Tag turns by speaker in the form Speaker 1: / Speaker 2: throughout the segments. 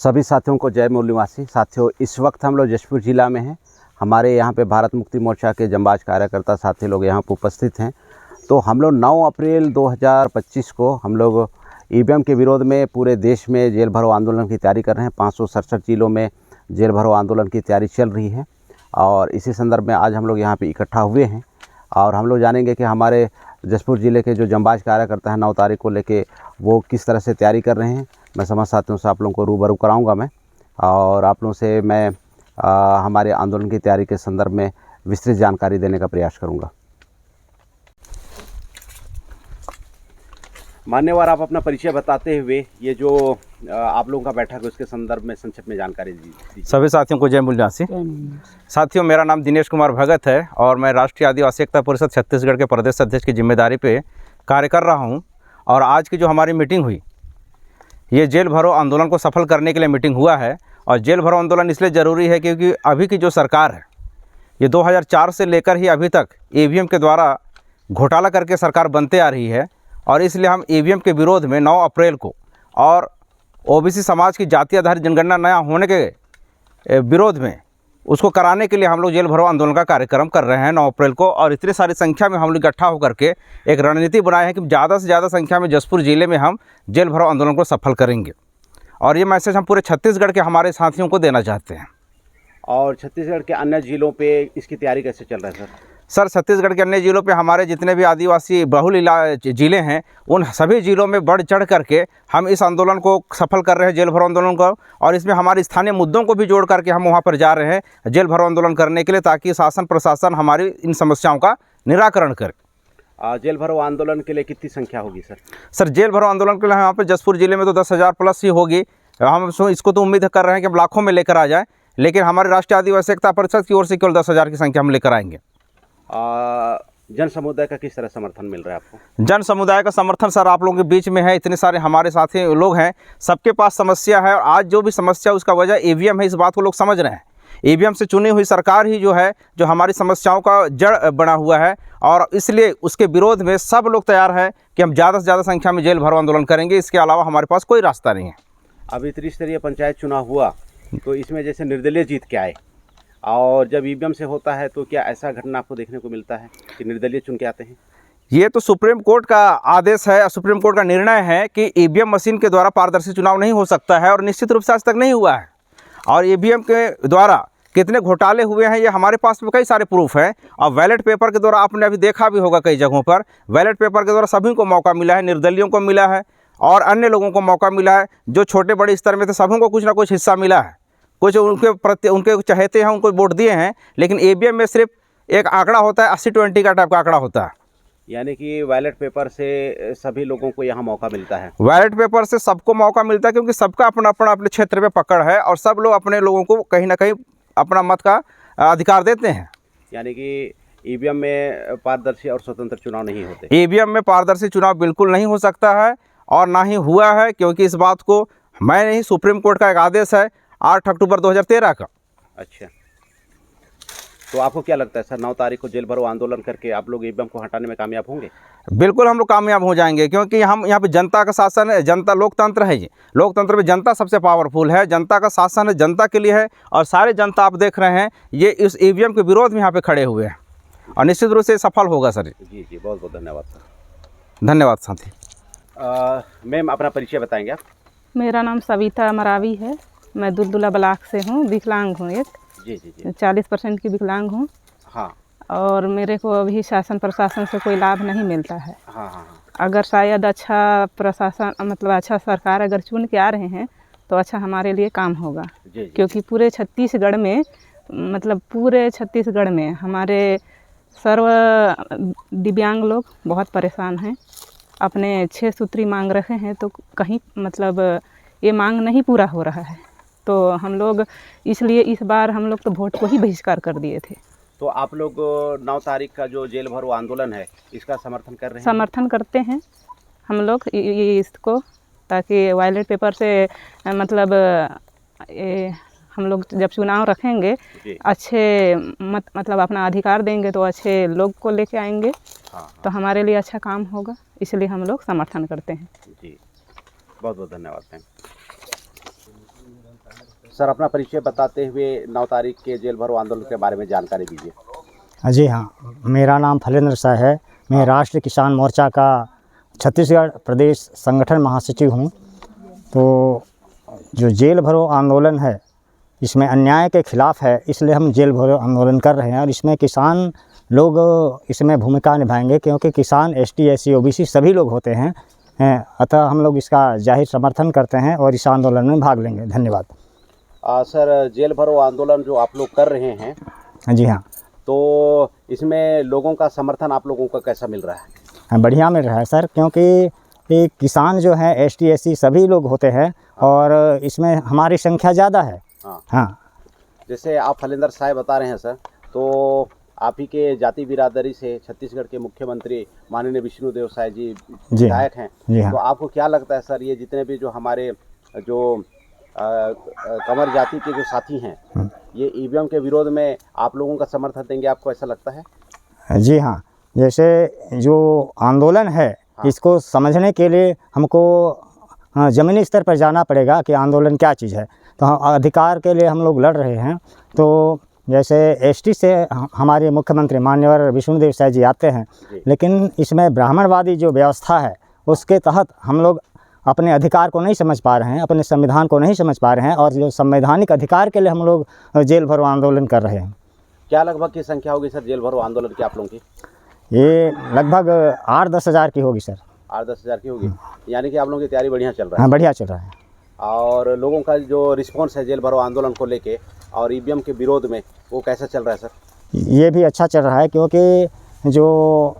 Speaker 1: सभी साथियों को जय मूल्यवासी। साथियों, इस वक्त हम लोग जशपुर ज़िला में हैं। हमारे यहाँ पे भारत मुक्ति मोर्चा के जंबाज कार्यकर्ता साथी लोग यहाँ पर उपस्थित हैं। तो हम लोग 9 अप्रैल 2025 को हम लोग ईवीएम के विरोध में पूरे देश में जेल भरो आंदोलन की तैयारी कर रहे हैं। 567 जिलों में जेल भरो आंदोलन की तैयारी चल रही है और इसी संदर्भ में आज हम लोग यहाँ पे इकट्ठा हुए हैं और हम लोग जानेंगे कि हमारे जशपुर ज़िले के जो जंबाज कार्यकर्ता हैं 9 तारीख को लेके वो किस तरह से तैयारी कर रहे हैं। मैं समस्त साथियों से आप लोगों को रूबरू कराऊंगा मैं, और आप लोगों से मैं हमारे आंदोलन की तैयारी के संदर्भ में विस्तृत जानकारी देने का प्रयास करूंगा। मान्यवर, आप अपना परिचय बताते हुए ये जो आप लोगों का बैठक है उसके संदर्भ में संक्षिप्त में जानकारी दीजिए।
Speaker 2: सभी साथियों को जय मूल्यवासी। साथियों, मेरा नाम दिनेश कुमार भगत है और मैं राष्ट्रीय आदिवासी एकता परिषद छत्तीसगढ़ के प्रदेश अध्यक्ष की जिम्मेदारी पे कार्य कर रहा हूं। और आज की जो हमारी मीटिंग हुई, ये जेल भरो आंदोलन को सफल करने के लिए मीटिंग हुआ है। और जेल भरो आंदोलन इसलिए ज़रूरी है क्योंकि अभी की जो सरकार है ये 2004 से लेकर ही अभी तक ईवीएम के द्वारा घोटाला करके सरकार बनते आ रही है। और इसलिए हम ईवीएम के विरोध में 9 अप्रैल को और ओबीसी समाज की जाति आधारित जनगणना नया होने के विरोध में उसको कराने के लिए हम लोग जेल भरो आंदोलन का कार्यक्रम कर रहे हैं 9 अप्रैल को। और इतनी सारी संख्या में हम लोग इकट्ठा होकर के एक रणनीति बनाए हैं कि ज़्यादा से ज़्यादा संख्या में जशपुर ज़िले में हम जेल भरो आंदोलन को सफल करेंगे। और ये मैसेज हम पूरे छत्तीसगढ़ के हमारे साथियों को देना चाहते हैं।
Speaker 1: और छत्तीसगढ़ के अन्य जिलों पे इसकी तैयारी कैसे चल रहा है
Speaker 2: सर? छत्तीसगढ़ के अन्य जिलों पे हमारे जितने भी आदिवासी बहुल ज़िले हैं उन सभी ज़िलों में बढ़ चढ़ करके हम इस आंदोलन को सफल कर रहे हैं, जेल भरो आंदोलन को। और इसमें हमारे स्थानीय मुद्दों को भी जोड़ करके हम वहाँ पर जा रहे हैं जेल भरो आंदोलन करने के लिए, ताकि शासन प्रशासन हमारी इन समस्याओं का निराकरण करे।
Speaker 1: जेल भरो आंदोलन के लिए कितनी संख्या होगी सर?
Speaker 2: सर, जेल भरो आंदोलन के लिए यहाँ पर जशपुर ज़िले में तो 10,000 प्लस ही होगी। हम इसको तो उम्मीद कर रहे हैं कि हम लाखों में लेकर आ जाएँ, लेकिन हमारे राष्ट्रीय आदिवासी एकता परिषद की ओर से केवल 10,000 की संख्या हम लेकर आएंगे।
Speaker 1: जन समुदाय का किस तरह समर्थन मिल रहा है आपको?
Speaker 2: जन समुदाय का समर्थन सर आप लोगों के बीच में है। इतने सारे हमारे साथी लोग हैं, सबके पास समस्या है। और आज जो भी समस्या उसका वजह ईवीएम है, इस बात को लोग समझ रहे हैं। ईवीएम से चुनी हुई सरकार ही जो है जो हमारी समस्याओं का जड़ बना हुआ है। और इसलिए उसके विरोध में सब लोग तैयार है कि हम ज़्यादा से ज़्यादा संख्या में जेल भरो आंदोलन करेंगे। इसके अलावा हमारे पास कोई रास्ता नहीं है।
Speaker 1: अभी त्रिस्तरीय पंचायत चुनाव हुआ तो इसमें जैसे निर्दलीय जीत के आए, और जब ईवीएम से होता है तो क्या ऐसा घटना आपको देखने को मिलता है कि निर्दलीय चुन के आते हैं?
Speaker 2: ये तो सुप्रीम कोर्ट का आदेश है, सुप्रीम कोर्ट का निर्णय है कि ईवीएम मशीन के द्वारा पारदर्शी चुनाव नहीं हो सकता है, और निश्चित रूप से आज तक नहीं हुआ है। और ईवीएम के द्वारा कितने घोटाले हुए हैं ये हमारे पास में कई सारे प्रूफ हैं। और बैलेट पेपर के द्वारा आपने अभी देखा भी होगा कई जगहों पर बैलेट पेपर के द्वारा सभी को मौका मिला है, निर्दलियों को मिला है और अन्य लोगों को मौका मिला है। जो छोटे बड़े स्तर में थे सभी को कुछ ना कुछ हिस्सा मिला है। कुछ उनके चहेते हैं, उनको वोट दिए हैं। लेकिन ईवीएम में सिर्फ एक आंकड़ा होता है, 80-20 का टाइप का आंकड़ा होता है।
Speaker 1: यानी कि बैलेट पेपर से सभी लोगों को यहाँ मौका मिलता है?
Speaker 2: बैलेट पेपर से सबको मौका मिलता है क्योंकि सबका अपना अपना अपने क्षेत्र में पकड़ है और सब लोग अपने लोगों को कहीं ना कहीं अपना मत का अधिकार देते हैं।
Speaker 1: यानी कि ईवीएम में पारदर्शी और स्वतंत्र चुनाव नहीं होते?
Speaker 2: ईवीएम में पारदर्शी चुनाव बिल्कुल नहीं हो सकता है और ना ही हुआ है, क्योंकि इस बात को मैं नहीं, सुप्रीम कोर्ट का एक आदेश है 8 अक्टूबर 2013 का।
Speaker 1: अच्छा, तो आपको क्या लगता है सर, 9 तारीख को जेल भरो आंदोलन करके आप लोग ईवीएम को हटाने में कामयाब होंगे?
Speaker 2: बिल्कुल हम लोग कामयाब हो जाएंगे, क्योंकि हम यहाँ पे जनता का शासन है, जनता लोकतंत्र है। ये लोकतंत्र में जनता सबसे पावरफुल है, जनता का शासन है, जनता के लिए है। और सारे जनता आप देख रहे हैं ये इस ईवीएम के विरोध में यहाँ पे खड़े हुए हैं और निश्चित रूप से सफल होगा सर।
Speaker 1: जी जी, बहुत बहुत धन्यवाद सर।
Speaker 2: धन्यवाद साथी।
Speaker 1: मैम, अपना परिचय बताएंगे आप?
Speaker 3: मेरा नाम सविता मरावी है। मैं दुलदुला ब्लॉक से हूँ, विकलांग हूँ। एक
Speaker 1: जी जी जी,
Speaker 3: 40% की विकलांग हूँ।
Speaker 1: हाँ
Speaker 3: और मेरे को अभी शासन प्रशासन से कोई लाभ नहीं मिलता है।
Speaker 1: हाँ हाँ।
Speaker 3: अगर शायद अच्छा प्रशासन मतलब अच्छा सरकार अगर चुन के आ रहे हैं तो अच्छा हमारे लिए काम होगा।
Speaker 1: जी,
Speaker 3: क्योंकि पूरे छत्तीसगढ़ में मतलब पूरे छत्तीसगढ़ में हमारे सर्व दिव्यांग लोग बहुत परेशान हैं। अपने 6 सूत्री मांग रखे हैं तो कहीं मतलब ये मांग नहीं पूरा हो रहा है। तो हम लोग इसलिए इस बार हम लोग तो वोट को ही बहिष्कार कर दिए थे।
Speaker 1: तो आप लोग 9 तारीख का जो जेल भरो आंदोलन है इसका समर्थन कर रहे हैं?
Speaker 3: समर्थन करते हैं हम लोग इसको, ताकि बैलेट पेपर से मतलब हम लोग जब चुनाव रखेंगे अच्छे मतलब अपना अधिकार देंगे तो अच्छे लोग को लेके आएंगे।
Speaker 1: हाँ।
Speaker 3: तो हमारे लिए अच्छा काम होगा, इसलिए हम लोग समर्थन करते हैं।
Speaker 1: जी, बहुत बहुत धन्यवाद मैम। सर अपना परिचय बताते हुए 9 तारीख के जेल भरो आंदोलन के बारे में जानकारी दीजिए।
Speaker 4: जी हाँ, मेरा नाम फलेंद्र शाह है। मैं राष्ट्रीय किसान मोर्चा का छत्तीसगढ़ प्रदेश संगठन महासचिव हूँ। तो जो जेल भरो आंदोलन है इसमें अन्याय के खिलाफ़ है, इसलिए हम जेल भरो आंदोलन कर रहे हैं और इसमें किसान लोग इसमें भूमिका निभाएंगे, क्योंकि किसान ST SC OBC सभी लोग होते हैं। अतः हम लोग इसका जाहिर समर्थन करते हैं और इस आंदोलन में भाग लेंगे। धन्यवाद।
Speaker 1: सर जेल भरो आंदोलन जो आप लोग कर रहे हैं,
Speaker 4: जी हाँ,
Speaker 1: तो इसमें लोगों का समर्थन आप लोगों को कैसा मिल रहा है?
Speaker 4: बढ़िया मिल रहा है सर, क्योंकि ये किसान जो है ST SC सभी लोग होते हैं और इसमें हमारी संख्या ज़्यादा है। हाँ,
Speaker 1: जैसे आप फलेंद्र साहब बता रहे हैं सर, तो आप ही के जाति बिरादरी से छत्तीसगढ़ के मुख्यमंत्री माननीय विष्णुदेव साय जी विधायक हैं।
Speaker 4: जी हाँ।
Speaker 1: तो आपको क्या लगता है सर, ये जितने भी जो हमारे जो कंवर जाति के जो साथी हैं, ये EVM के विरोध में आप लोगों का समर्थन देंगे, आपको ऐसा लगता है?
Speaker 4: जी हाँ, जैसे जो आंदोलन है इसको समझने के लिए हमको ज़मीनी स्तर पर जाना पड़ेगा कि आंदोलन क्या चीज़ है। तो अधिकार के लिए हम लोग लड़ रहे हैं। तो जैसे ST से हमारे मुख्यमंत्री माननीय विष्णुदेव साय जी आते हैं, लेकिन इसमें ब्राह्मणवादी जो व्यवस्था है उसके तहत हम लोग अपने अधिकार को नहीं समझ पा रहे हैं, अपने संविधान को नहीं समझ पा रहे हैं और जो संवैधानिक अधिकार के लिए हम लोग जेल भरो आंदोलन कर रहे हैं।
Speaker 1: क्या लगभग की संख्या होगी सर जेल भरो आंदोलन की आप लोगों की?
Speaker 4: ये लगभग 8-10 हज़ार की होगी सर।
Speaker 1: 8-10 हज़ार की होगी, यानी कि आप लोगों की तैयारी बढ़िया चल रहा है?
Speaker 4: हाँ, बढ़िया चल रहा है।
Speaker 1: और लोगों का जो रिस्पॉन्स है जेल भरो आंदोलन को लेके और EVM के विरोध में, वो कैसा चल रहा है सर?
Speaker 4: ये भी अच्छा चल रहा है, क्योंकि जो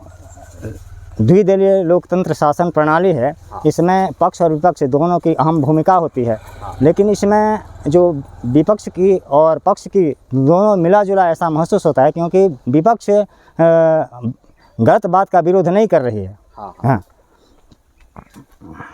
Speaker 4: द्विदलीय लोकतंत्र शासन प्रणाली है इसमें पक्ष और विपक्ष दोनों की अहम भूमिका होती है। लेकिन इसमें जो विपक्ष की और पक्ष की दोनों मिला जुला ऐसा महसूस होता है, क्योंकि विपक्ष गलत बात का विरोध नहीं कर रही है। हाँ।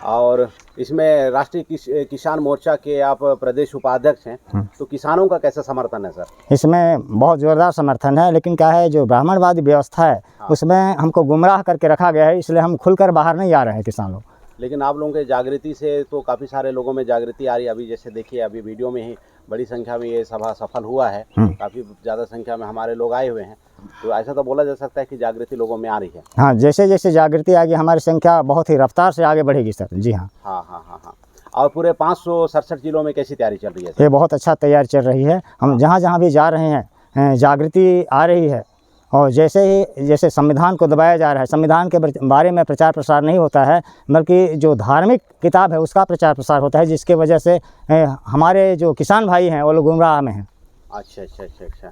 Speaker 1: और इसमें राष्ट्रीय किसान मोर्चा के आप प्रदेश उपाध्यक्ष हैं, तो किसानों का कैसा समर्थन है सर?
Speaker 4: इसमें बहुत ज़ोरदार समर्थन है, लेकिन क्या है जो ब्राह्मणवादी व्यवस्था है उसमें हमको गुमराह करके रखा गया है, इसलिए हम खुलकर बाहर नहीं आ रहे हैं किसान लोग।
Speaker 1: लेकिन आप लोगों के जागृति से तो काफ़ी सारे लोगों में जागृति आ रही है। अभी जैसे देखिए, अभी वीडियो में ही बड़ी संख्या में ये सभा सफल हुआ है, काफ़ी ज़्यादा संख्या में हमारे लोग आए हुए हैं। तो ऐसा तो बोला जा सकता है कि जागृति लोगों में आ रही है।
Speaker 4: हाँ, जैसे जैसे जागृति आएगी हमारी संख्या बहुत ही रफ्तार से आगे बढ़ेगी सर। जी हाँ।
Speaker 1: हाँ। और पूरे 567 जिलों में कैसी तैयारी चल रही है?
Speaker 4: ये बहुत अच्छा तैयारी चल रही है। हम जहाँ जहाँ भी जा रहे हैं जागृति आ रही है। और जैसे संविधान को दबाया जा रहा है, संविधान के बारे में प्रचार प्रसार नहीं होता है, बल्कि जो धार्मिक किताब है उसका प्रचार प्रसार होता है, जिसके वजह से हमारे जो किसान भाई हैं वो लोग गुमराह में हैं।
Speaker 1: अच्छा।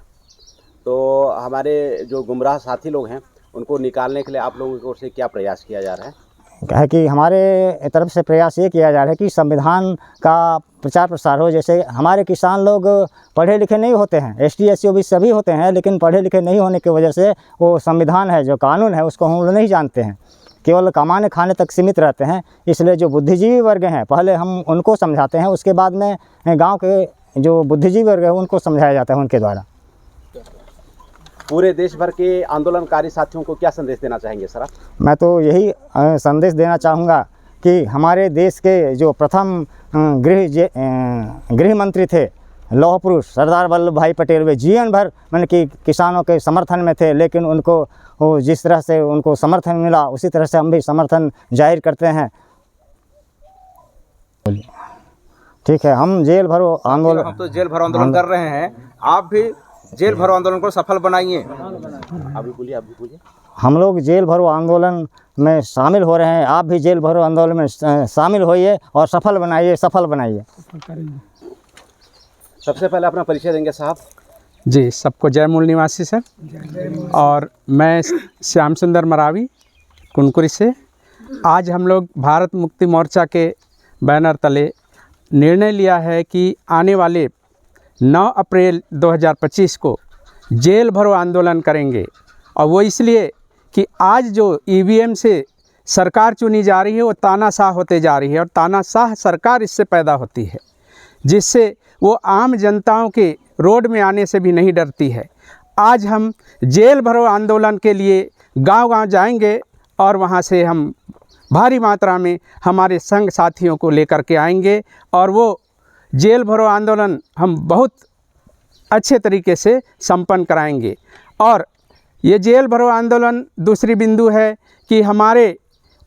Speaker 1: तो हमारे जो गुमराह साथी लोग हैं उनको निकालने के लिए आप लोगों की ओर से क्या प्रयास किया जा रहा है?
Speaker 4: है कि हमारे तरफ से प्रयास ये किया जा रहा है कि संविधान का प्रचार प्रसार हो। जैसे हमारे किसान लोग पढ़े लिखे नहीं होते हैं, ST SC OBC सभी होते हैं, लेकिन पढ़े लिखे नहीं होने की वजह से वो संविधान है, जो कानून है, उसको हम लोग नहीं जानते हैं, केवल कमाने खाने तक सीमित रहते हैं। इसलिए जो बुद्धिजीवी वर्ग हैं पहले हम उनको समझाते हैं, उसके बाद में गाँव के जो बुद्धिजीवी वर्ग है उनको समझाया जाता है उनके द्वारा।
Speaker 1: पूरे देश भर के आंदोलनकारी साथियों को क्या संदेश देना चाहेंगे सर आप?
Speaker 4: मैं तो यही संदेश देना चाहूँगा कि हमारे देश के जो प्रथम गृह मंत्री थे, लौह पुरुष सरदार वल्लभ भाई पटेल, वे जीवन भर मतलब कि किसानों के समर्थन में थे, लेकिन उनको जिस तरह से उनको समर्थन मिला उसी तरह से हम भी समर्थन जाहिर करते हैं। ठीक है, हम जेल भरो आंदोलन,
Speaker 2: हम तो जेल भरो आंदोलन कर रहे हैं, आप भी जेल भरो आंदोलन को सफल बनाइए।
Speaker 1: अभी बोलिए।
Speaker 4: हम लोग जेल भरो आंदोलन में शामिल हो रहे हैं, आप भी जेल भरो आंदोलन में शामिल होइए और सफल बनाइए।
Speaker 1: सबसे पहले अपना परिचय देंगे साहब?
Speaker 5: जी, सबको जय मूल निवासी सर। और मैं श्याम सुंदर मरावी कुनकुरी से। आज हम लोग भारत मुक्ति मोर्चा के बैनर तले निर्णय लिया है कि आने वाले 9 अप्रैल 2025 को जेल भरो आंदोलन करेंगे। और वो इसलिए कि आज जो EVM से सरकार चुनी जा रही है वो तानाशाह होते जा रही है, और तानाशाह सरकार इससे पैदा होती है, जिससे वो आम जनताओं के रोड में आने से भी नहीं डरती है। आज हम जेल भरो आंदोलन के लिए गांव-गांव जाएंगे और वहां से हम भारी मात्रा में हमारे संग साथियों को लेकर के आएंगे, और वो जेल भरो आंदोलन हम बहुत अच्छे तरीके से संपन्न कराएंगे। और ये जेल भरो आंदोलन दूसरी बिंदु है कि हमारे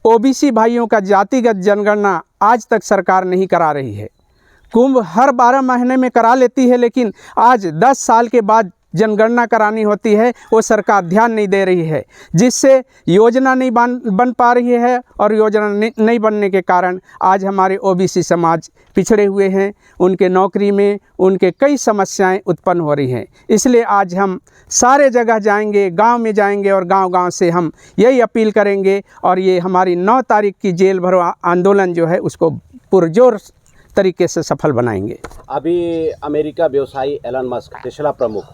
Speaker 5: ओबीसी भाइयों का जातिगत जनगणना आज तक सरकार नहीं करा रही है। कुंभ हर 12 महीने में करा लेती है, लेकिन आज 10 साल के बाद जनगणना करानी होती है, वो सरकार ध्यान नहीं दे रही है, जिससे योजना नहीं बन पा रही है। और योजना नहीं बनने के कारण आज हमारे ओबीसी समाज पिछड़े हुए हैं, उनके नौकरी में उनके कई समस्याएं उत्पन्न हो रही हैं। इसलिए आज हम सारे जगह जाएंगे, गांव में जाएंगे और गांव-गांव से हम यही अपील करेंगे। और ये हमारी 9 तारीख की जेल भरो आंदोलन जो है उसको पुरजोर तरीके से सफल बनाएंगे।
Speaker 1: अभी अमेरिका व्यवसायी एलन मस्क, टेस्ला प्रमुख,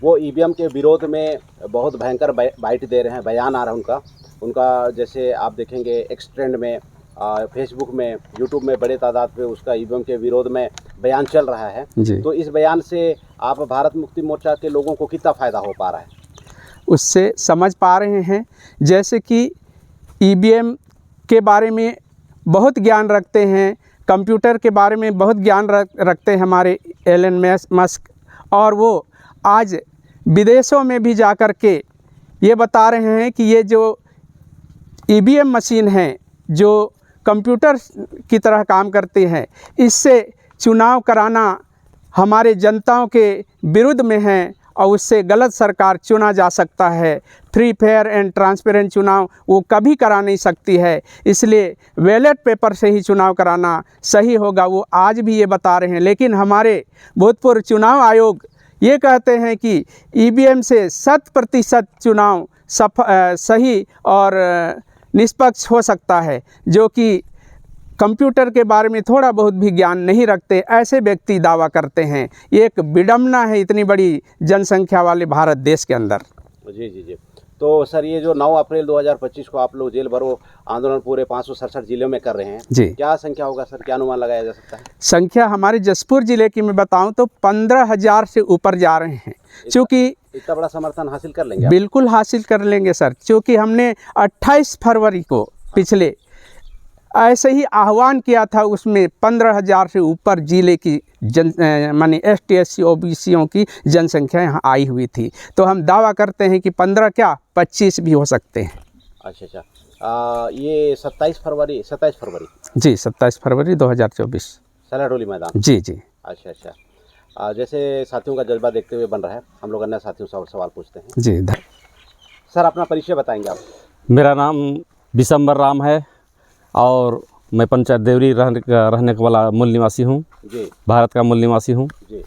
Speaker 1: वो ईवीएम के विरोध में बहुत भयंकर बाइट दे रहे हैं, बयान आ रहा है उनका जैसे आप देखेंगे एक्स ट्रेंड में, फेसबुक में, यूट्यूब में बड़े तादाद पे उसका ईवीएम के विरोध में बयान चल रहा है
Speaker 5: जी।
Speaker 1: तो इस बयान से आप भारत मुक्ति मोर्चा के लोगों को कितना फ़ायदा हो पा रहा है?
Speaker 5: उससे समझ पा रहे हैं, जैसे कि ईवीएम के बारे में बहुत ज्ञान रखते हैं, कंप्यूटर के बारे में बहुत ज्ञान रखते हैं हमारे एलन मस्क, और वो आज विदेशों में भी जा कर के ये बता रहे हैं कि ये जो ईवीएम मशीन है जो कंप्यूटर की तरह काम करती है, इससे चुनाव कराना हमारे जनताओं के विरुद्ध में है और उससे गलत सरकार चुना जा सकता है। फ्री फेयर एंड ट्रांसपेरेंट चुनाव वो कभी करा नहीं सकती है, इसलिए बैलेट पेपर से ही चुनाव कराना सही होगा, वो आज भी ये बता रहे हैं। लेकिन हमारे भूतपूर्व चुनाव आयोग ये कहते हैं कि ईवीएम से 100% चुनाव सही और निष्पक्ष हो सकता है, जो कि कंप्यूटर के बारे में थोड़ा बहुत भी ज्ञान नहीं रखते ऐसे व्यक्ति दावा करते हैं। ये एक विडम्बना है इतनी बड़ी जनसंख्या वाले भारत देश के अंदर।
Speaker 1: जी जी जी। तो सर ये जो 9 अप्रैल 2025 को आप लोग जेल भरो आंदोलन पूरे 567 जिलों में कर रहे हैं
Speaker 5: जी,
Speaker 1: क्या संख्या होगा सर, क्या अनुमान लगाया जा सकता है?
Speaker 5: संख्या हमारे जसपुर जिले की मैं बताऊं तो 15,000 से ऊपर जा रहे हैं। क्योंकि
Speaker 1: इतना बड़ा समर्थन हासिल कर लेंगे आप?
Speaker 5: बिल्कुल हासिल कर लेंगे सर, क्योंकि हमने 28 फरवरी को पिछले ऐसे ही आह्वान किया था, उसमें 15,000 से ऊपर जिले की माने ST SC OBCों की जनसंख्या यहाँ आई हुई थी। तो हम दावा करते हैं कि 15 क्या 25 भी हो सकते हैं।
Speaker 1: अच्छा अच्छा। ये 27 फरवरी
Speaker 5: जी 27 फरवरी 2024
Speaker 1: सलाडोली मैदान।
Speaker 5: जी जी।
Speaker 1: अच्छा अच्छा। जैसे साथियों का जज्बा देखते हुए बन रहा है, हम लोग अन्य साथियों से सवाल पूछते हैं।
Speaker 5: जी
Speaker 1: सर अपना परिचय बताएंगे आप?
Speaker 6: मेरा नाम बिशंबर राम है और मैं पंचायत देवरी रहने वाला मूल निवासी हूँ
Speaker 1: जी,
Speaker 6: भारत का मूल निवासी हूँ
Speaker 1: जी।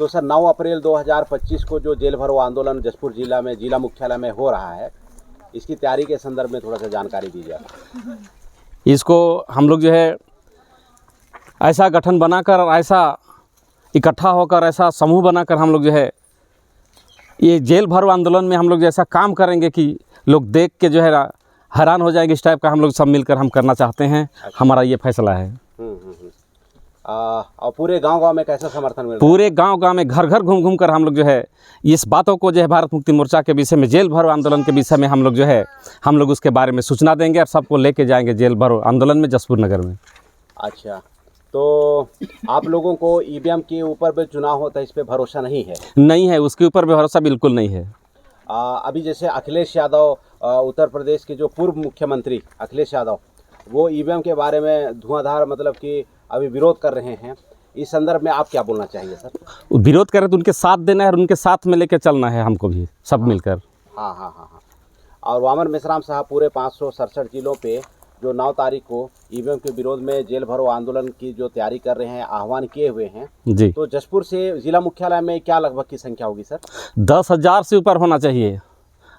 Speaker 1: तो सर 9 अप्रैल 2025 को जो जेल भरो आंदोलन जसपुर जिला में जिला मुख्यालय में हो रहा है, इसकी तैयारी के संदर्भ में थोड़ा सा जानकारी दीजिए आप।
Speaker 6: इसको हम लोग जो है ऐसा गठन बनाकर, ऐसा इकट्ठा होकर, ऐसा समूह बनाकर हम लोग जो है ये जेल भरो आंदोलन में हम लोग जैसा काम करेंगे कि लोग देख के जो है हैरान हो जाएंगे, इस टाइप का हम लोग सब मिलकर हम करना चाहते हैं। हमारा ये फैसला है।
Speaker 1: और पूरे गांव-गांव में कैसा समर्थन मिल रहा है?
Speaker 6: पूरे गांव-गांव में घर घर घूम कर हम लोग जो है इस बातों को जो है भारत मुक्ति मोर्चा के विषय में, जेल भरो आंदोलन के विषय में हम लोग जो है हम लोग उसके बारे में सूचना देंगे और सबको लेके जाएंगे जेल भरो आंदोलन में जसपुर नगर में।
Speaker 1: अच्छा, तो आप लोगों को ईवीएम के ऊपर भी चुनाव होता है, इस पे भरोसा नहीं है?
Speaker 6: नहीं है, उसके ऊपर भरोसा बिल्कुल नहीं है।
Speaker 1: अभी जैसे अखिलेश यादव, उत्तर प्रदेश के जो पूर्व मुख्यमंत्री अखिलेश यादव, वो ईवीएम के बारे में धुआंधार मतलब कि अभी विरोध कर रहे हैं। इस संदर्भ में आप क्या बोलना चाहिए सर?
Speaker 6: विरोध करें तो उनके साथ देना है और उनके साथ में लेकर चलना है हमको भी, सब मिलकर।
Speaker 1: हाँ हाँ हाँ हाँ। और वामन मेश्राम साहब पूरे 567 जिलों पे जो 9 तारीख को ईवीएम के विरोध में जेल भरो आंदोलन की जो तैयारी कर रहे हैं, आह्वान किए हुए हैं
Speaker 6: जी।
Speaker 1: तो जसपुर से जिला मुख्यालय में क्या लगभग की संख्या होगी सर?
Speaker 6: 10,000 से ऊपर होना चाहिए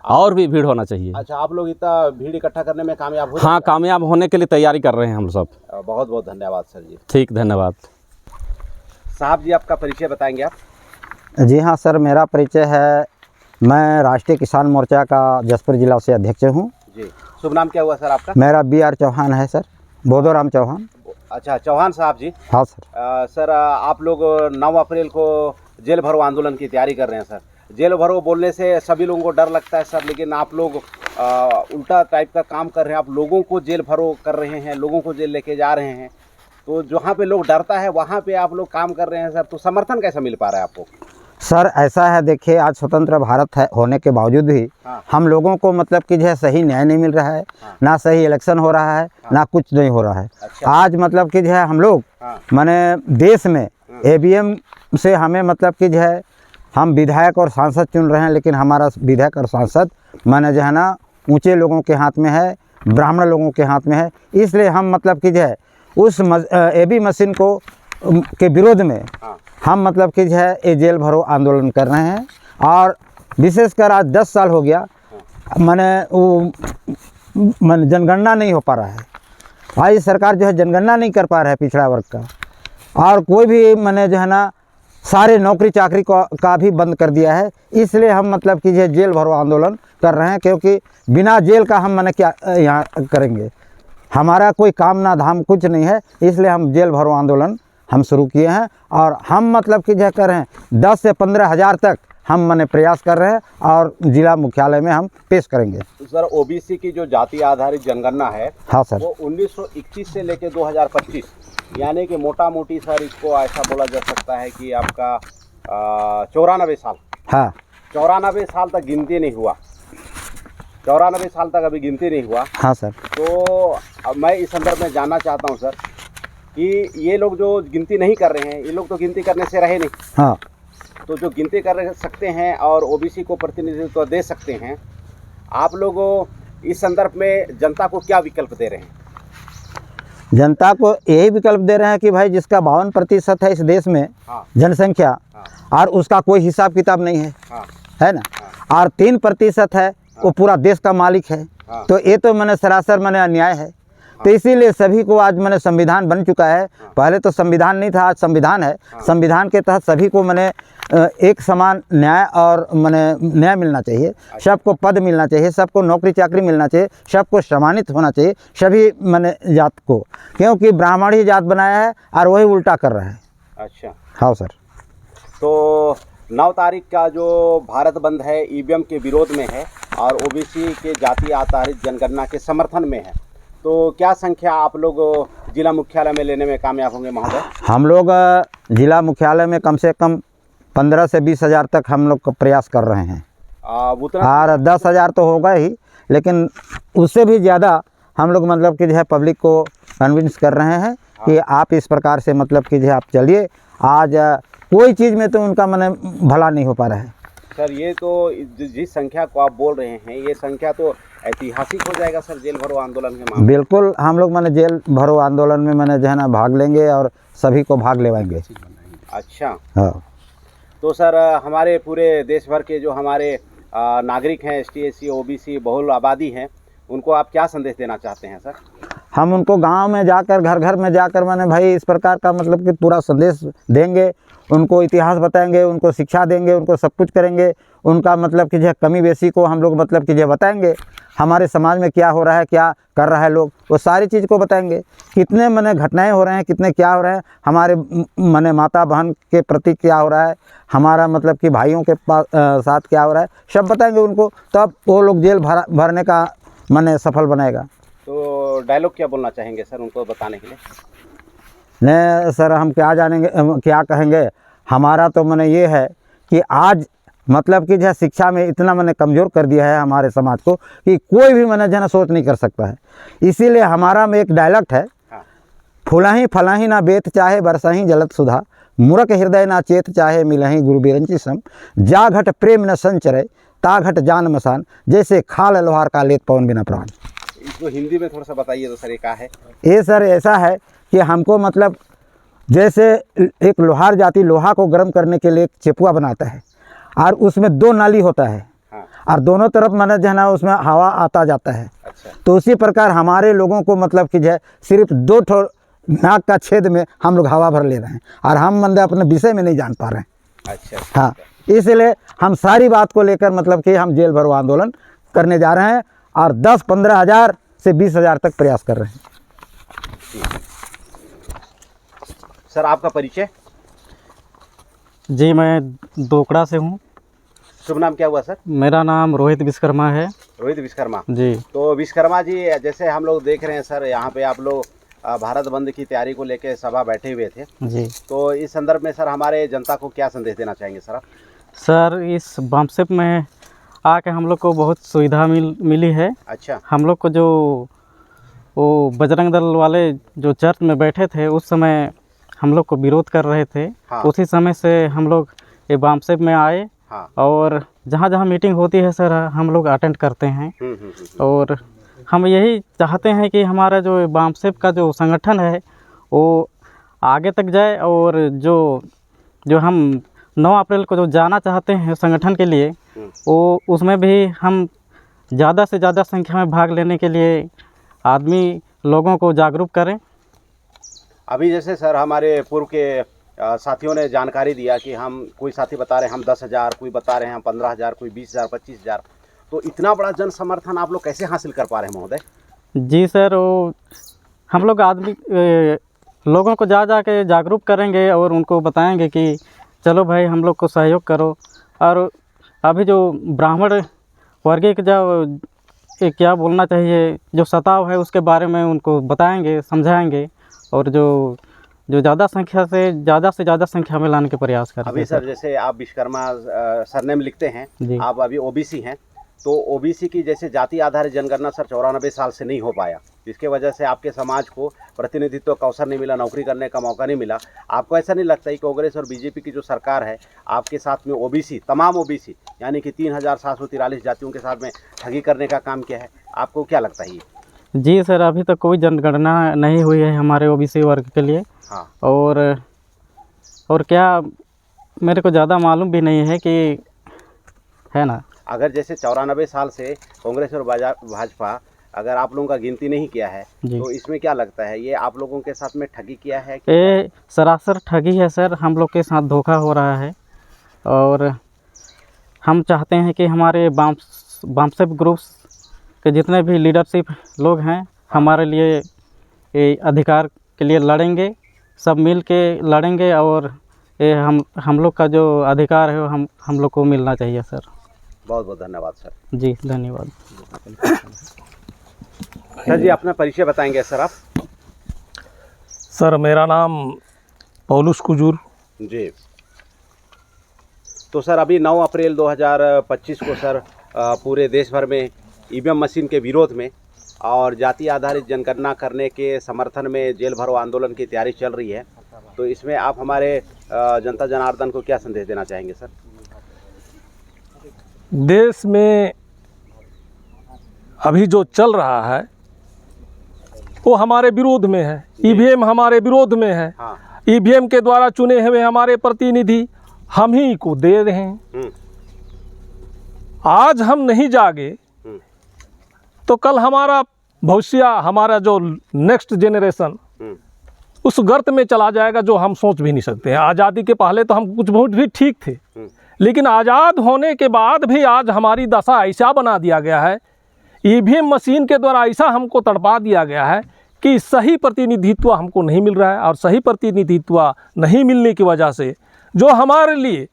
Speaker 6: और भी भीड़ होना चाहिए।
Speaker 1: अच्छा, आप लोग इतना भीड़ इकट्ठा करने में कामयाब हो?
Speaker 6: हाँ, कामयाब होने के लिए तैयारी कर रहे हैं हम सब।
Speaker 1: बहुत बहुत धन्यवाद सर जी।
Speaker 6: ठीक, धन्यवाद
Speaker 1: साहब जी, आपका परिचय बताएंगे आप?
Speaker 4: जी हाँ सर, मेरा परिचय है, मैं राष्ट्रीय किसान मोर्चा का जसपुर जिला से अध्यक्ष हूँ।
Speaker 1: जी, शुभ नाम क्या हुआ सर आपका?
Speaker 4: मेरा BR चौहान है सर, बोधोराम चौहान।
Speaker 1: अच्छा, चौहान साहब जी।
Speaker 4: हाँ सर।
Speaker 1: सर आप लोग 9 अप्रैल को जेल भरो आंदोलन की तैयारी कर रहे हैं सर। जेल भरो बोलने से सभी लोगों को डर लगता है सर, लेकिन आप लोग उल्टा टाइप का काम कर रहे हैं, आप लोगों को जेल भरो कर रहे हैं, लोगों को जेल लेके जा रहे हैं। तो जहाँ पे लोग डरता है वहाँ पे आप लोग काम कर रहे हैं सर, तो समर्थन कैसा मिल पा रहा है आपको?
Speaker 4: सर ऐसा है, देखिए आज स्वतंत्र भारत है होने के बावजूद भी
Speaker 1: हाँ।
Speaker 4: हम लोगों को मतलब कि जो है सही न्याय नहीं मिल रहा है,
Speaker 1: हाँ।
Speaker 4: ना सही इलेक्शन हो रहा है, ना कुछ नहीं हो रहा है।
Speaker 1: अच्छा।
Speaker 4: आज मतलब कि जो है हम लोग
Speaker 1: हाँ।
Speaker 4: माने देश में ABM से हमें मतलब कि जो है हम विधायक और सांसद चुन रहे हैं, लेकिन हमारा विधायक और सांसद माने जो है ना ऊंचे लोगों के हाथ में है, ब्राह्मण लोगों के हाथ में है। इसलिए हम मतलब कि जो है उस AB मशीन को के विरोध में
Speaker 1: हाँ।
Speaker 4: हम मतलब कि जो है ये जेल भरो आंदोलन कर रहे हैं। और विशेषकर आज 10 साल हो गया माने वो जनगणना नहीं हो पा रहा है। भाई सरकार जो है जनगणना नहीं कर पा रहा है पिछड़ा वर्ग का, और कोई भी माने जो है ना सारे नौकरी चाकरी का भी बंद कर दिया है। इसलिए हम मतलब कि जो जेल भरो आंदोलन कर रहे हैं, क्योंकि बिना जेल का हम माने क्या यहाँ करेंगे, हमारा कोई काम ना धाम कुछ नहीं है। इसलिए हम जेल भरो आंदोलन हम शुरू किए हैं, और हम मतलब कि जो कर रहे हैं 10 से 15 हज़ार तक हम माने प्रयास कर रहे हैं, और जिला मुख्यालय में हम पेश करेंगे।
Speaker 1: तो सर OBC की जो जाति आधारित जनगणना है,
Speaker 4: हाँ सर,
Speaker 1: वो 1921 से लेकर 2025 यानी कि मोटा मोटी सर इसको ऐसा बोला जा सकता है कि आपका 94 साल,
Speaker 4: हाँ
Speaker 1: 94 साल तक गिनती नहीं हुआ, 94 साल तक अभी गिनती नहीं हुआ।
Speaker 4: हाँ सर।
Speaker 1: तो अब मैं इस संदर्भ में जानना चाहता हूं सर कि ये लोग जो गिनती नहीं कर रहे हैं, ये लोग तो गिनती करने से रहे नहीं,
Speaker 4: हाँ
Speaker 1: तो जो गिनती कर सकते हैं और OBC को प्रतिनिधित्व दे सकते हैं, आप लोग इस संदर्भ में जनता को क्या विकल्प दे रहे हैं?
Speaker 4: जनता को यही विकल्प दे रहे हैं कि भाई जिसका 52% है इस देश में
Speaker 1: हाँ।
Speaker 4: जनसंख्या,
Speaker 1: हाँ।
Speaker 4: और उसका कोई हिसाब किताब नहीं है,
Speaker 1: हाँ।
Speaker 4: है ना, और 3% है वो पूरा देश का मालिक है।
Speaker 1: हाँ।
Speaker 4: तो ये तो मैंने सरासर मैंने अन्याय है। तो इसीलिए सभी को आज मैंने संविधान बन चुका है, पहले तो संविधान नहीं था, आज संविधान है। संविधान के तहत सभी को मैंने एक समान न्याय और मैंने न्याय मिलना चाहिए, सबको पद मिलना चाहिए, सबको नौकरी चाकरी मिलना चाहिए, सबको सम्मानित होना चाहिए, सभी मैंने जात को, क्योंकि ब्राह्मण ही जात बनाया है और वही उल्टा कर रहा है।
Speaker 1: अच्छा।
Speaker 4: हाँ सर।
Speaker 1: तो 9 तारीख का जो भारत बंद है EVM के विरोध में है और OBC के जाति आधारित जनगणना के समर्थन में है, तो क्या संख्या आप लोग जिला मुख्यालय में लेने में कामयाब होंगे महोदय?
Speaker 4: हम लोग जिला मुख्यालय में कम से कम 15 से 20 हज़ार तक हम लोग का प्रयास कर रहे हैं,
Speaker 1: उतना
Speaker 4: और 10 हज़ार तो होगा ही, लेकिन उससे भी ज़्यादा हम लोग मतलब कि जो है पब्लिक को कन्विंस कर रहे हैं कि आप इस प्रकार से मतलब कि जो है आप चलिए। आज कोई चीज़ में तो उनका माने भला नहीं हो पा रहा है।
Speaker 1: सर ये तो जिस संख्या को आप बोल रहे हैं, ये संख्या तो ऐतिहासिक हो जाएगा सर जेल भरो आंदोलन के मामले में।
Speaker 4: बिल्कुल, हम लोग माने जेल भरो आंदोलन में मैंने जो है ना भाग लेंगे और सभी को भाग लेवाएंगे।
Speaker 1: अच्छा।
Speaker 4: हाँ।
Speaker 1: तो सर हमारे पूरे देश भर के जो हमारे नागरिक हैं, ST SC OBC बहुल आबादी हैं, उनको आप क्या संदेश देना चाहते हैं सर?
Speaker 4: हम उनको गांव में जाकर, घर घर में जाकर मैंने भाई इस प्रकार का मतलब कि पूरा संदेश देंगे, उनको इतिहास बताएंगे, उनको शिक्षा देंगे, उनको सब कुछ करेंगे, उनका मतलब कि जो कमी बेसी को हम लोग मतलब कि जो बताएंगे, हमारे समाज में क्या हो रहा है, क्या कर रहा है लोग, वो सारी चीज़ को बताएंगे। कितने मने घटनाएं हो रहे हैं, कितने क्या हो रहे हैं, हमारे मने माता बहन के प्रति क्या हो रहा है, हमारा मतलब कि भाइयों के साथ क्या हो रहा है, सब बताएंगे उनको, तब वो लोग जेल भरने का मने सफल बनेगा।
Speaker 1: तो डायलॉग क्या बोलना चाहेंगे सर उनको बताने के लिए?
Speaker 4: नहीं सर, हम क्या जानेंगे, क्या कहेंगे, हमारा तो मने ये है कि आज मतलब कि जो शिक्षा में इतना मैंने कमज़ोर कर दिया है हमारे समाज को कि कोई भी मैंने जो सोच नहीं कर सकता है। इसीलिए हमारा में एक डायलॉग है, फुलाही फलाही ना बेत चाहे बरसाही जलत सुधा, मूर्ख हृदय ना चेत चाहे मिलही गुरु बिरंची सम, जा घट प्रेम न संचरे ता घट जान मसान, जैसे खाल लोहार का लेत पवन बिना प्राण।
Speaker 1: इसको हिंदी में थोड़ा सा बताइए तो सर, ये क्या है?
Speaker 4: ये सर ऐसा है कि हमको मतलब जैसे एक लोहार जाति लोहा को गर्म करने के लिए एक चेपुआ बनाता है और उसमें 2 नाली होता है।
Speaker 1: हाँ।
Speaker 4: और दोनों तरफ मैंने जो है ना उसमें हवा आता जाता है।
Speaker 1: अच्छा। तो
Speaker 4: उसी प्रकार हमारे लोगों को मतलब कि जो है सिर्फ 2 ठो नाक का छेद में हम लोग हवा भर ले रहे हैं और हम बंदे अपने विषय में नहीं जान पा रहे हैं।
Speaker 1: अच्छा।
Speaker 4: हाँ, इसलिए हम सारी बात को लेकर मतलब कि हम जेल भरो आंदोलन करने जा रहे हैं और 10-15 हज़ार से 20 हज़ार तक प्रयास कर रहे हैं।
Speaker 1: सर आपका परिचय?
Speaker 7: जी, मैं दोकड़ा से हूँ।
Speaker 1: शुभ नाम क्या हुआ सर?
Speaker 7: मेरा नाम रोहित विश्वकर्मा है।
Speaker 1: रोहित विश्वकर्मा
Speaker 7: जी।
Speaker 1: तो विश्वकर्मा जी, जैसे हम लोग देख रहे हैं सर, यहाँ पे आप लोग भारत बंद की तैयारी को लेकर सभा बैठे हुए थे,
Speaker 7: जी
Speaker 1: तो इस संदर्भ में सर हमारे जनता को क्या संदेश देना चाहेंगे सर आप?
Speaker 7: सर, इस बमसेप में आके हम लोग को बहुत सुविधा मिली है।
Speaker 1: अच्छा।
Speaker 7: हम लोग को जो वो बजरंग दल वाले जो चर्च में बैठे थे उस समय हम लोग को विरोध कर रहे थे।
Speaker 1: हाँ।
Speaker 7: उसी समय से हम लोग ये बमसेप में आए।
Speaker 1: हाँ।
Speaker 7: और जहाँ जहाँ मीटिंग होती है सर हम लोग अटेंड करते हैं। और हम यही चाहते हैं कि हमारा जो बमसेप का जो संगठन है वो आगे तक जाए, और जो हम 9 अप्रैल को जो जाना चाहते हैं संगठन के लिए, वो उसमें भी हम ज़्यादा से ज़्यादा संख्या में भाग लेने के लिए आदमी लोगों को जागरूक करें।
Speaker 1: अभी जैसे सर हमारे पूर्व के साथियों ने जानकारी दिया कि हम, कोई साथी बता रहे हैं हम 10,000, कोई बता रहे हैं हम 15,000, कोई 20,000, 25,000, तो इतना बड़ा जन समर्थन आप लोग कैसे हासिल कर पा रहे हैं महोदय?
Speaker 7: जी सर, वो हम लोग लोगों को जा के जागरूक करेंगे और उनको बताएंगे कि चलो भाई हम लोग को सहयोग करो। और अभी जो ब्राह्मण वर्गीय का जो क्या बोलना चाहिए, जो सताव है उसके बारे में उनको बताएंगे, समझाएंगे, और जो ज़्यादा से ज़्यादा संख्या में लाने के प्रयास करेंगे।
Speaker 1: अभी सर जैसे आप विश्वकर्मा सरनेम लिखते हैं, आप अभी ओबीसी हैं, तो ओबीसी की जैसे जाति आधारित जनगणना सर 94 साल से नहीं हो पाया, जिसके वजह से आपके समाज को प्रतिनिधित्व का अवसर नहीं मिला, नौकरी करने का मौका नहीं मिला। आपको ऐसा नहीं लगता कि कांग्रेस और बीजेपी की जो सरकार है आपके साथ में ओबीसी, तमाम ओबीसी यानी कि 3,743 जातियों के साथ में ठगी करने का काम किया है? आपको क्या लगता है ये?
Speaker 7: जी सर, अभी तक कोई जनगणना नहीं हुई है हमारे ओबीसी वर्ग के लिए।
Speaker 1: हाँ।
Speaker 7: और क्या मेरे को ज़्यादा मालूम भी नहीं है कि है ना। अगर
Speaker 1: जैसे 94 साल से कांग्रेस और भाजपा, अगर आप लोगों का गिनती नहीं किया है तो इसमें क्या लगता है, ये आप लोगों के साथ में ठगी किया है?
Speaker 7: ये सरासर ठगी है सर, हम लोग के साथ धोखा हो रहा है। और हम चाहते हैं कि हमारे बमसेप ग्रुप्स के जितने भी लीडरशिप लोग हैं हमारे लिए ये अधिकार के लिए लड़ेंगे, सब मिल के लड़ेंगे, और ये हम लोग का जो अधिकार है वो हम लोग को मिलना चाहिए सर।
Speaker 1: बहुत बहुत धन्यवाद सर।
Speaker 7: जी धन्यवाद।
Speaker 1: सर जी अपना परिचय बताएंगे सर आप?
Speaker 8: सर मेरा नाम पौलुस कुजूर
Speaker 1: जी। तो सर अभी 9 अप्रैल 2025 को सर पूरे देश भर में ईवीएम मशीन के विरोध में और जाति आधारित जनगणना करने के समर्थन में जेल भरो आंदोलन की तैयारी चल रही है, तो इसमें आप हमारे जनता जनार्दन को क्या संदेश देना चाहेंगे सर?
Speaker 8: देश में अभी जो चल रहा है वो हमारे विरोध में है, ईवीएम हमारे विरोध में है।
Speaker 1: हाँ।
Speaker 8: ईवीएम के द्वारा चुने हुए हमारे प्रतिनिधि हम ही को दे रहे हैं। आज हम नहीं जागे तो कल हमारा भविष्य, हमारा जो नेक्स्ट जेनरेशन उस गर्त में चला जाएगा जो हम सोच भी नहीं सकते हैं। आज़ादी के पहले तो हम कुछ बहुत भी ठीक थे, लेकिन आज़ाद होने के बाद भी आज हमारी दशा ऐसा बना दिया गया है, ईवीएम मशीन के द्वारा ऐसा हमको तड़पा दिया गया है कि सही प्रतिनिधित्व हमको नहीं मिल रहा है। और सही प्रतिनिधित्व नहीं मिलने की वजह से जो हमारे लिए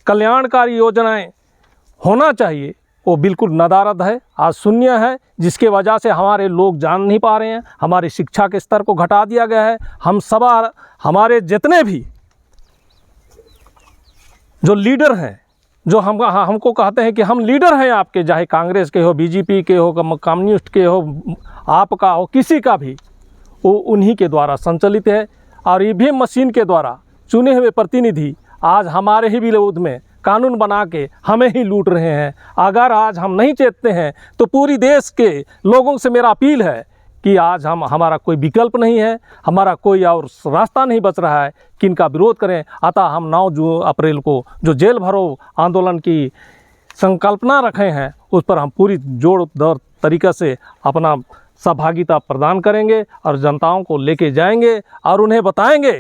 Speaker 8: कल्याणकारी योजनाएं होना चाहिए वो बिल्कुल नदारद है, आज शून्य है, जिसके वजह से हमारे लोग जान नहीं पा रहे हैं। हमारी शिक्षा के स्तर को घटा दिया गया है। हम सब, हमारे जितने भी जो लीडर हैं, जो हमको कहते हैं कि हम लीडर हैं आपके, चाहे कांग्रेस के हो, बीजेपी के हो, कम्युनिस्ट के हो, आपका हो, किसी का भी, वो उन्हीं के द्वारा संचालित है। और ईवीएम मशीन के द्वारा चुने हुए प्रतिनिधि आज हमारे ही विरोध में कानून बना के हमें ही लूट रहे हैं। अगर आज हम नहीं चेतते हैं तो पूरी देश के लोगों से मेरा अपील है कि आज हमारा कोई विकल्प नहीं है, हमारा कोई और रास्ता नहीं बच रहा है कि इनका विरोध करें। अतः हम 9 अप्रैल को जो जेल भरो आंदोलन की संकल्पना रखे हैं उस पर हम पूरी जोरदार तरीक़े से अपना सहभागिता प्रदान करेंगे और जनताओं को लेके जाएंगे और उन्हें बताएंगे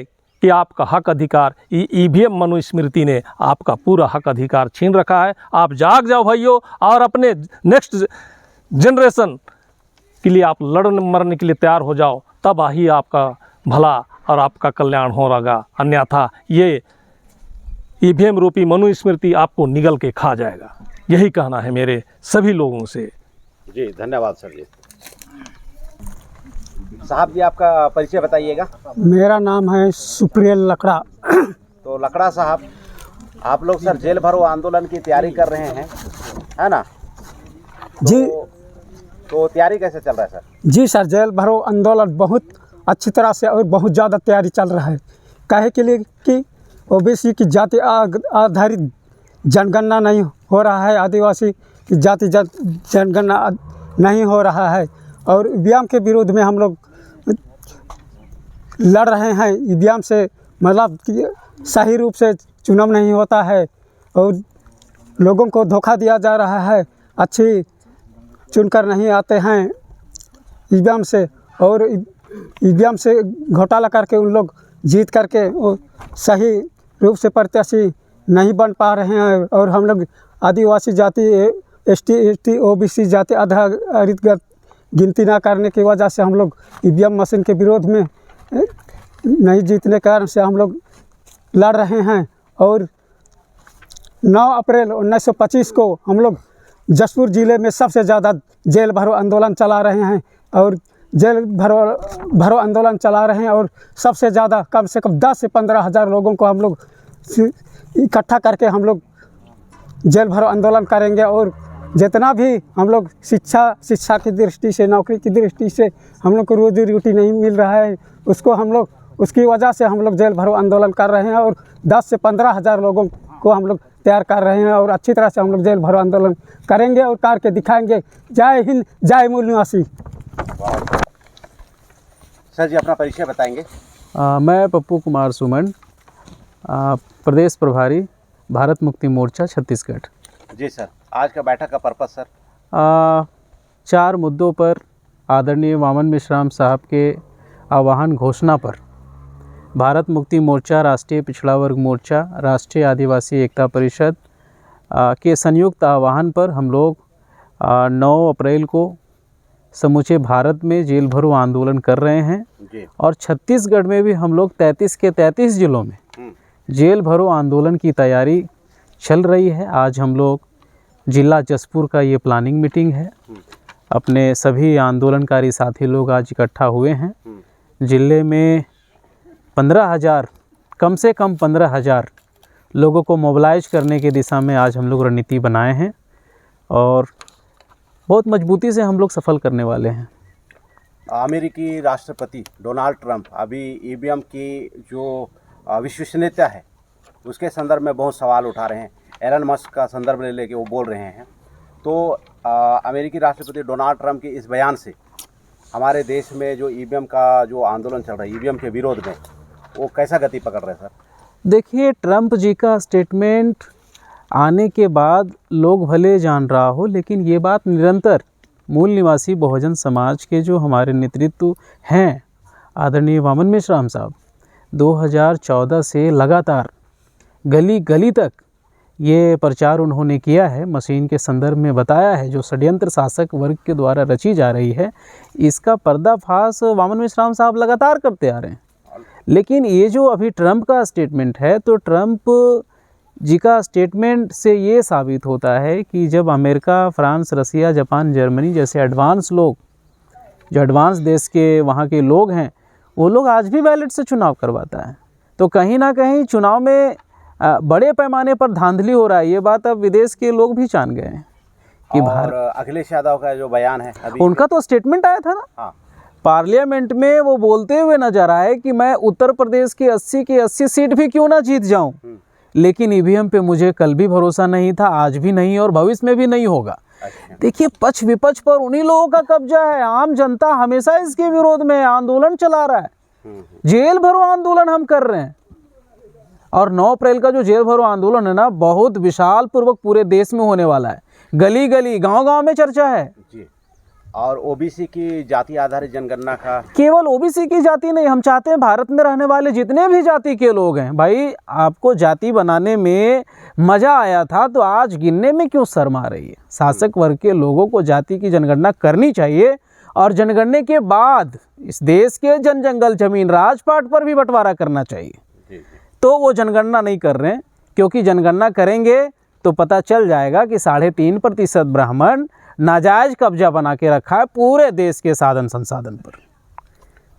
Speaker 8: कि आपका हक अधिकार, ईवीएम मनुस्मृति ने आपका पूरा हक अधिकार छीन रखा है। आप जाग जाओ भाइयों और अपने नेक्स्ट जनरेशन के लिए आप लड़ने मरने के लिए तैयार हो जाओ, तब ही आपका भला और आपका कल्याण होगा। अन्यथा ये ईवीएम रूपी मनुस्मृति आपको निगल के खा जाएगा। यही कहना है मेरे सभी लोगों से।
Speaker 1: जी धन्यवाद सर जी। साहब जी आपका परिचय बताइएगा।
Speaker 9: मेरा नाम है सुप्रियल लकड़ा।
Speaker 1: तो लकड़ा साहब, आप लोग सर जेल भरो आंदोलन की तैयारी कर रहे हैं, है ना?
Speaker 9: जी
Speaker 1: तो तैयारी कैसे चल रहा है सर?
Speaker 9: जी सर, जेल भरो आंदोलन बहुत अच्छी तरह से और बहुत ज़्यादा तैयारी चल रहा है। काहे के लिए कि ओबीसी की जाति आधारित जनगणना नहीं हो रहा है, आदिवासी की जाति जनगणना नहीं हो रहा है और ईवीएम के विरोध में हम लोग लड़ रहे हैं। ईवीएम से मतलब कि सही रूप से चुनाव नहीं होता है और लोगों को धोखा दिया जा रहा है, अच्छी चुनकर नहीं आते हैं ईवीएम से, और ईवीएम से घोटाला करके उन लोग जीत करके वो सही रूप से प्रत्याशी नहीं बन पा रहे हैं। और हम लोग आदिवासी जाति एसटी ओबीसी जाति आधारित गिनती ना करने की वजह से हम लोग ईवीएम मशीन के विरोध में नहीं जीतने के कारण से हम लोग लड़ रहे हैं। और 9 अप्रैल 1925 को हम लोग जशपुर ज़िले में सबसे ज़्यादा जेल भरो आंदोलन चला रहे हैं और जेल भरो आंदोलन चला रहे हैं और सबसे ज़्यादा कम से कम 10 से 15 हज़ार लोगों को हम लोग इकट्ठा करके हम लोग जेल भरो आंदोलन करेंगे। और जितना भी हम लोग शिक्षा की दृष्टि से, नौकरी की दृष्टि से हम लोग को रोजी रोटी नहीं मिल रहा है, उसको हम लोग उसकी वजह से हम लोग जेल भरो आंदोलन कर रहे हैं और 10 से 15 हज़ार लोगों को हम लोग तैयार कर रहे हैं और अच्छी तरह से हम लोग जेल भरो आंदोलन करेंगे और करके दिखाएंगे। जय हिंद, जय मूल निवासी।
Speaker 1: सर जी अपना परिचय बताएंगे।
Speaker 5: मैं पप्पू कुमार सुमन, प्रदेश प्रभारी भारत मुक्ति मोर्चा छत्तीसगढ़।
Speaker 1: जी सर, आज का बैठक का पर्पस सर?
Speaker 5: 4 मुद्दों पर आदरणीय वामन मिश्राम साहब के आह्वान घोषणा पर भारत मुक्ति मोर्चा, राष्ट्रीय पिछड़ा वर्ग मोर्चा, राष्ट्रीय आदिवासी एकता परिषद के संयुक्त आह्वान पर हम लोग 9 अप्रैल को समूचे भारत में जेल भरो आंदोलन कर रहे हैं और छत्तीसगढ़ में भी हम लोग 33 के 33 जिलों में जेल भरो आंदोलन की तैयारी चल रही है। आज हम लोग जिला जशपुर का ये प्लानिंग मीटिंग है। अपने सभी आंदोलनकारी साथी लोग आज इकट्ठा हुए हैं। जिले में 15,000 कम से कम 15,000 लोगों को मोबिलाइज करने की दिशा में आज हम लोग रणनीति बनाए हैं और बहुत मजबूती से हम लोग सफल करने वाले हैं।
Speaker 1: अमेरिकी राष्ट्रपति डोनाल्ड ट्रंप अभी ईवीएम की जो विश्वसनीयता है उसके संदर्भ में बहुत सवाल उठा रहे हैं। एलन मस्क का संदर्भ ले लेके वो बोल रहे हैं। तो अमेरिकी राष्ट्रपति डोनाल्ड ट्रंप के इस बयान से हमारे देश में जो ईवीएम का जो आंदोलन चल रहा है ईवीएम के विरोध में, वो कैसा गति पकड़ रहे हैं सर?
Speaker 5: देखिए, ट्रंप जी का स्टेटमेंट आने के बाद लोग भले जान रहा हो, लेकिन ये बात निरंतर मूल निवासी बहुजन समाज के जो हमारे नेतृत्व हैं आदरणीय वामन मिश्राम साहब 2014 से लगातार गली गली तक ये प्रचार उन्होंने किया है। मशीन के संदर्भ में बताया है जो षड्यंत्र शासक वर्ग के द्वारा रची जा रही है, इसका पर्दाफाश वामन मिश्राम साहब लगातार करते आ रहे हैं। लेकिन ये जो अभी ट्रंप का स्टेटमेंट है, तो ट्रंप जी का स्टेटमेंट से ये साबित होता है कि जब अमेरिका, फ्रांस, रसिया, जापान, जर्मनी जैसे एडवांस लोग, जो एडवांस देश के वहाँ के लोग हैं, वो लोग आज भी बैलेट से चुनाव करवाता है, तो कहीं ना कहीं चुनाव में बड़े पैमाने पर धांधली हो रहा है। ये बात अब विदेश के लोग भी जान गए हैं कि भारत।
Speaker 1: अखिलेश यादव का जो बयान है अभी,
Speaker 5: उनका तो स्टेटमेंट आया था ना,
Speaker 1: हाँ,
Speaker 5: पार्लियामेंट में वो बोलते हुए नजर आए कि मैं उत्तर प्रदेश की 80 की 80 सीट भी क्यों ना जीत जाऊं, लेकिन ईवीएम पे मुझे कल भी भरोसा नहीं था, आज भी नहीं और भविष्य में भी नहीं होगा। देखिए, पक्ष विपक्ष पर उन्हीं लोगों का कब्जा है। आम जनता हमेशा इसके विरोध में आंदोलन चला रहा है। जेल भरो आंदोलन हम कर रहे हैं और 9 अप्रैल का जो जेल भरो आंदोलन है ना, बहुत विशाल पूर्वक पूरे देश में होने वाला है। गली गली, गांव गांव में चर्चा है
Speaker 1: जी। और ओबीसी की जाति आधारित जनगणना का,
Speaker 5: केवल ओबीसी की जाति नहीं, हम चाहते हैं भारत में रहने वाले जितने भी जाति के लोग हैं, भाई आपको जाति बनाने में मज़ा आया था तो आज गिनने में क्यों शर्म आ रही है? शासक वर्ग के लोगों को जाति की जनगणना करनी चाहिए और जनगणने के बाद इस देश के जन जंगल जमीन राजपाट पर भी बंटवारा करना चाहिए। तो वो जनगणना नहीं कर रहे हैं, क्योंकि जनगणना करेंगे तो पता चल जाएगा कि 3.5% ब्राह्मण नाजायज कब्जा बना के रखा है पूरे देश के साधन संसाधन पर।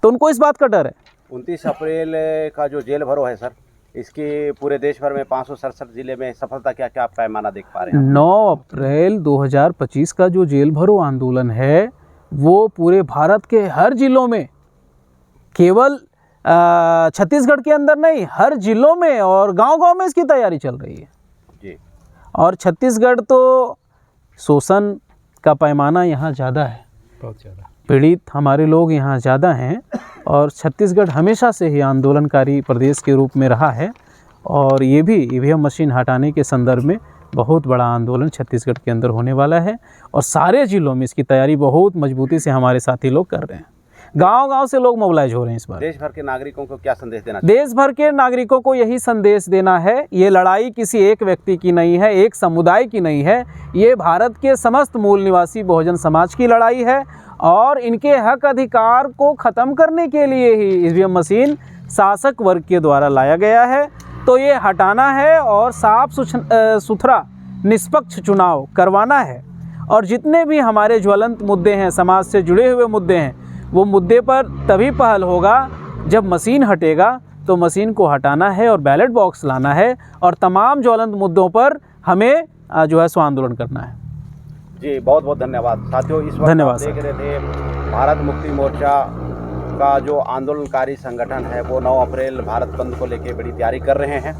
Speaker 5: तो उनको इस बात का डर है।
Speaker 1: 29 अप्रैल का जो जेल भरो है सर, इसकी पूरे देश भर में 567 जिले में सफलता क्या क्या आप पैमाना देख पा रहे हैं?
Speaker 5: 9 अप्रैल 2025 का जो जेल भरो आंदोलन है वो पूरे भारत के हर जिलों में, केवल छत्तीसगढ़ के अंदर नहीं, हर जिलों में और गांव-गांव में इसकी तैयारी चल रही है
Speaker 1: जी।
Speaker 5: और छत्तीसगढ़ तो शोषण का पैमाना यहाँ ज़्यादा है,
Speaker 2: बहुत ज़्यादा
Speaker 5: पीड़ित हमारे लोग यहाँ ज़्यादा हैं और छत्तीसगढ़ हमेशा से ही आंदोलनकारी प्रदेश के रूप में रहा है और ये भी ईवीएम मशीन हटाने के संदर्भ में बहुत बड़ा आंदोलन छत्तीसगढ़ के अंदर होने वाला है और सारे जिलों में इसकी तैयारी बहुत मजबूती से हमारे साथी लोग कर रहे हैं। गांव-गांव से लोग मोबिलाइज हो रहे हैं इस बार।
Speaker 1: देश भर के नागरिकों को क्या संदेश देना चाहिए?
Speaker 5: देश भर के नागरिकों को यही संदेश देना है, ये लड़ाई किसी एक व्यक्ति की नहीं है, एक समुदाय की नहीं है, ये भारत के समस्त मूल निवासी बहुजन समाज की लड़ाई है और इनके हक अधिकार को ख़त्म करने के लिए ही ईवीएम मशीन शासक वर्ग के द्वारा लाया गया है। तो ये हटाना है और साफ सुथरा निष्पक्ष चुनाव करवाना है और जितने भी हमारे ज्वलंत मुद्दे हैं, समाज से जुड़े हुए मुद्दे हैं, वो मुद्दे पर तभी पहल होगा जब मशीन हटेगा। तो मशीन को हटाना है और बैलेट बॉक्स लाना है और तमाम ज्वलंत मुद्दों पर हमें जो है सो आंदोलन करना है।
Speaker 1: जी बहुत बहुत धन्यवाद साथियों। इस वक्त
Speaker 5: धन्यवाद
Speaker 1: आप देख रहे थे भारत मुक्ति मोर्चा का जो आंदोलनकारी संगठन है वो 9 अप्रैल भारत बंद को लेकर बड़ी तैयारी कर रहे हैं।